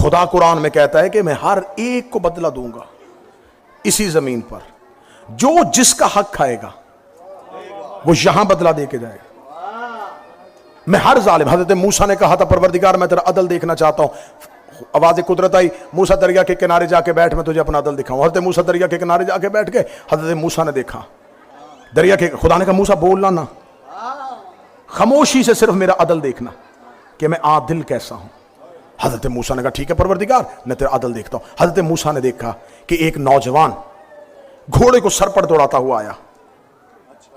खुदा कुरान में कहता है कि मैं हर एक को बदला दूंगा इसी जमीन पर, जो जिसका हक खाएगा वो यहां बदला दे के जाएगा। मैं हर जालिम, हजरत मूसा ने कहा था परवरदिगार मैं तेरा अदल देखना चाहता हूं। आवाज कुदरत आई, मूसा दरिया के किनारे जाके बैठ, मैं तुझे अपना अदल दिखाऊं। हजरत मूसा दरिया के किनारे जाके बैठ गए। हजरत मूसा ने देखा दरिया के, खुदा ने कहा मूसा बोलना ना, खामोशी से सिर्फ मेरा अदल देखना कि मैं आदिल कैसा हूं। हजरत मूसा ने कहा ठीक है परवरदिगार, मैं तेरा अदल देखता हूं। हजरत मूसा ने देखा कि एक नौजवान घोड़े को सर पर दौड़ाता हुआ आया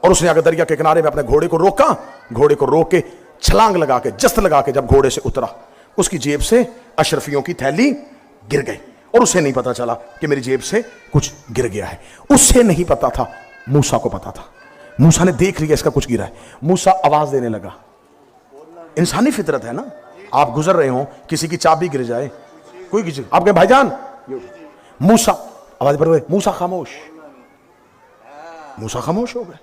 और उसने आकर दरिया के किनारे में अपने घोड़े को रोका। घोड़े को रोक के छलांग लगा के, जस्त लगा के जब घोड़े से उतरा, उसकी जेब से अशरफियों की थैली गिर गई और उसे नहीं पता चला कि मेरी जेब से कुछ गिर गया है। उससे नहीं पता था, मूसा को पता था। मूसा ने देख लिया इसका कुछ गिरा है। मूसा आवाज देने लगा। इंसानी फितरत है ना, आप गुजर रहे हो, किसी की चाबी गिर जाए, कोई किसी आपके भाईजान, मूसा आवाज पर, मूसा खामोश। मूसा खामोश हो गए।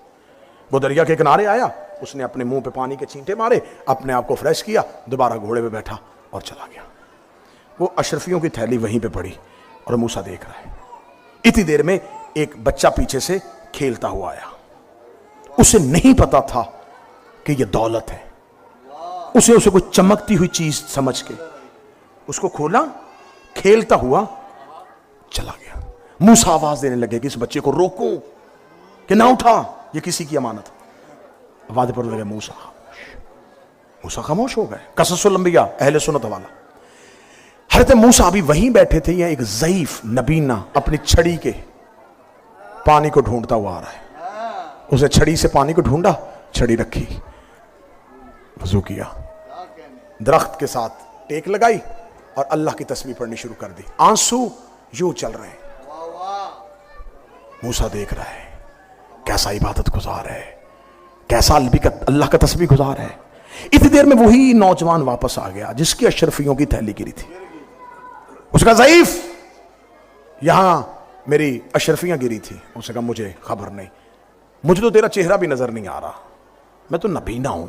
वो दरिया के किनारे आया, उसने अपने मुंह पे पानी के छींटे मारे, अपने आप को फ्रेश किया, दोबारा घोड़े पे बैठा और चला गया। वो अशरफियों की थैली वहीं पे पड़ी और मूसा देख रहा है। इतनी देर में एक बच्चा पीछे से खेलता हुआ आया। उसे नहीं पता था कि यह दौलत है। उसे कोई चमकती हुई चीज समझ के उसको खोला, खेलता हुआ चला गया। मूसा आवाज देने लगे कि इस बच्चे को रोको कि ना उठा, ये किसी की अमानत। आवाज पर लगे मूसा खामोश। मूसा खामोश हो गए। कससुल अंबिया अहले सुन्नत वाला। हज़रत मूसा अभी वहीं बैठे थे, यह एक ज़ईफ नबीना अपनी छड़ी के पानी को ढूंढता हुआ आ रहा है। उसने छड़ी से पानी को ढूंढा, छड़ी रखी, वजू किया, दरख्त के साथ टेक लगाई और अल्लाह की तस्बीह पढ़नी शुरू कर दी। आंसू यूं चल रहे हैं। मूसा देख रहा है कैसा इबादत गुजार है, कैसा अल्लाह का तस्बीह गुजार है। इतनी देर में वही नौजवान वापस आ गया जिसकी अशरफियों की थैली गिरी थी। उसका ज़ईफ, यहां मेरी अशरफियां गिरी थी। उसने कहा मुझे खबर नहीं, मुझे तो तेरा चेहरा भी नजर नहीं आ रहा, मैं तो नबीना हूं,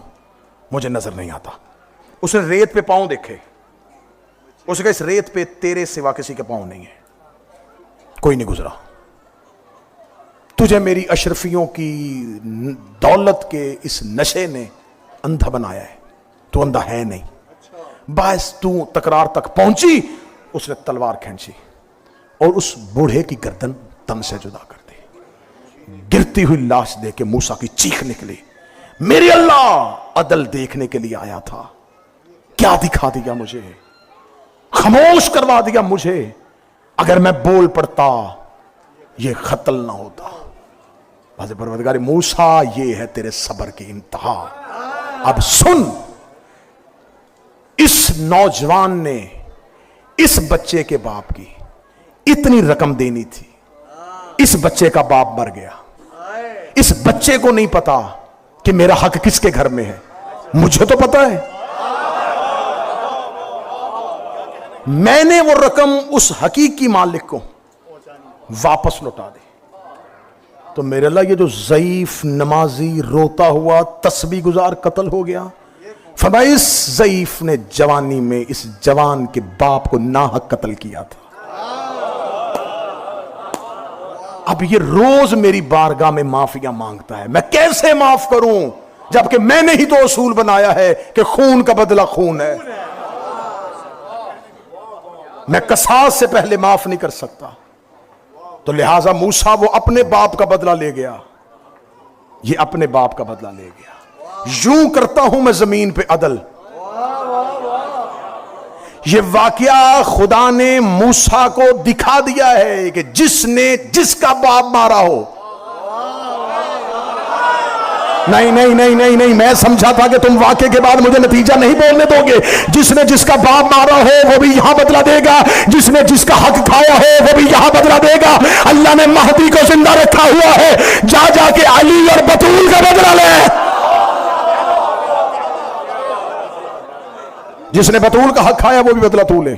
मुझे नजर नहीं आता। उसने रेत पे पांव देखे। उसने कहा इस रेत पे तेरे सिवा किसी के पांव नहीं है, कोई नहीं गुजरा। तुझे मेरी अशरफियों की दौलत के इस नशे ने अंधा बनाया है, तू अंधा है नहीं। बस तू तकरार तक पहुंची। उसने तलवार खींची और उस बूढ़े की गर्दन तन से जुदा कर दी। गिरती हुई लाश देख के मूसा की चीख निकली, मेरे अल्लाह अदल देखने के लिए आया था, क्या दिखा दिया मुझे, खामोश करवा दिया मुझे। अगर मैं बोल पड़ता ये कत्ल ना होता। परवरदिगार मूसा, ये है तेरे सब्र की इंतहा। अब सुन, इस नौजवान ने इस बच्चे के बाप की इतनी रकम देनी थी। इस बच्चे का बाप मर गया। इस बच्चे को नहीं पता कि मेरा हक किसके घर में है, मुझे तो पता है। मैंने वो रकम उस हकीकी मालिक को वापस लौटा दी। तो मेरे अल्लाह, ये जो ज़ईफ नमाजी रोता हुआ तस्बीह गुजार कत्ल हो गया, फरमाया इस ज़ईफ ने जवानी में इस जवान के बाप को नाहक कत्ल किया था। अब ये रोज मेरी बारगाह में माफिया मांगता है, मैं कैसे माफ करूं जबकि मैंने ही तो असूल बनाया है कि खून का बदला खून है। मैं कसास से पहले माफ नहीं कर सकता। तो लिहाजा मूसा वो अपने बाप का बदला ले गया, ये अपने बाप का बदला ले गया। यूं करता हूं मैं जमीन पे अदल। ये वाकया खुदा ने मूसा को दिखा दिया है कि जिसने जिसका बाप मारा हो। नहीं नहीं नहीं नहीं नहीं, मैं समझा था कि तुम वाकये के बाद मुझे नतीजा नहीं बोलने दोगे। जिसने जिसका बाप मारा हो वो भी यहां बदला देगा, जिसने जिसका हक खाया हो वो भी यहां बदला देगा। अल्लाह ने महदी को जिंदा रखा हुआ है, जा जाके अली और बतूल का बदला ले। जिसने बतूल का हक खाया वो भी बदला तू ले।